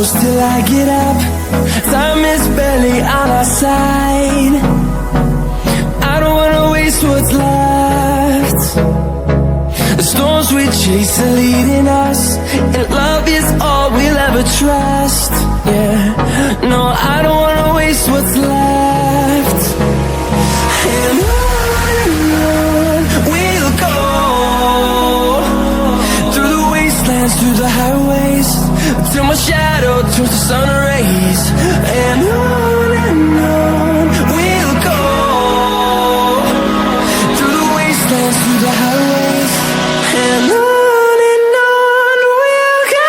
close till I get up. Time is barely on our side. I don't wanna waste what's left. The storms we chase are leading us, and love is all we'll ever trust. Yeah, no, I don't wanna waste what's left. And on we'll go, through the wastelands, through the highways, till my shadow turns to sun rays. And on we'll go, through the wastelands, through the highways, and on we'll go.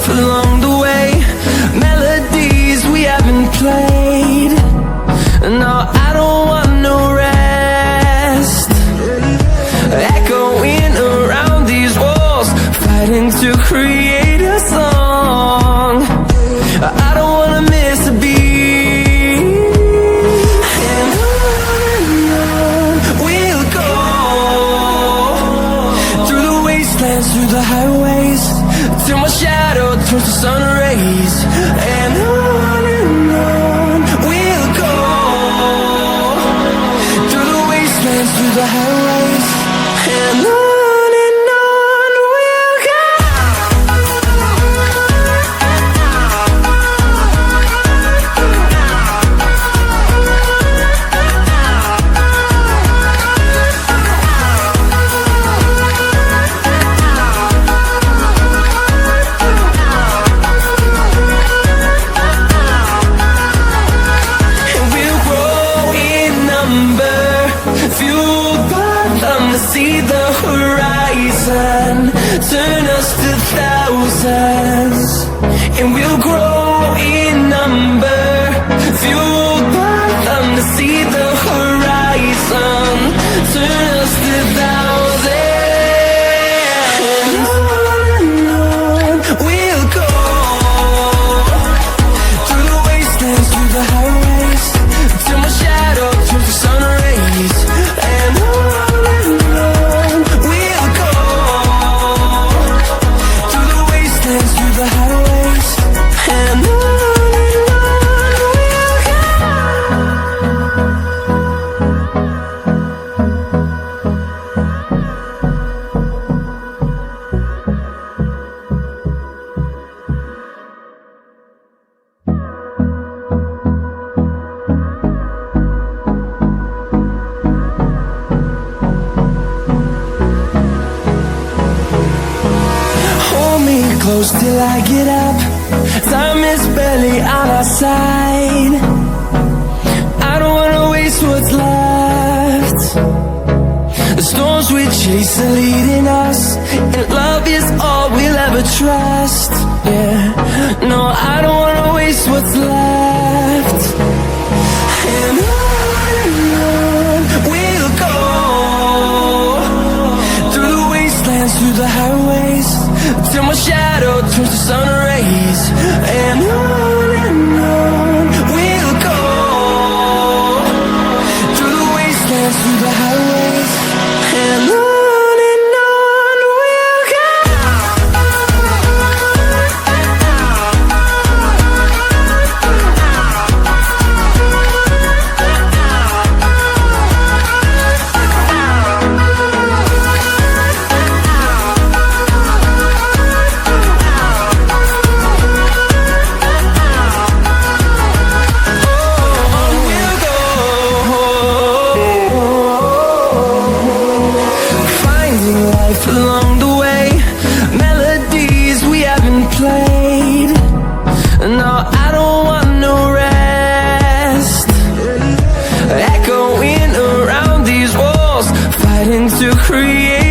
Along the way, melodies we haven't played. No, I don't want no rest. Echoing around these walls, fighting to create a song. I don't wanna miss a beat. And on we'll go, through the wastelands, through the highways, till my shadow turns to sun rays. And on we'll go, through the wastelands, through the highways, and on we'll go. See the horizon, turn us to thousands, and we'll grow in number. Fueled by them to see the horizon, turn us to thousands. And on we'll go, through the wastelands, through the highways, till my shadow turns to sun rays. And the highways, and on we'll go. Hold me close till I get up. Time is barely on our side. I don't wanna waste what's left. The storms we chase are leading us, and love is all we'll ever trust. Yeah, no, I don't wanna waste what's left. And on we'll go, through the wastelands, through the highways, till my shadow turns to sun rays. And on we'll go, through the wastelands, through the highways, and on we'll go. Along the way, melodies we haven't played. No, I don't want no rest. Echoing around these walls, fighting to create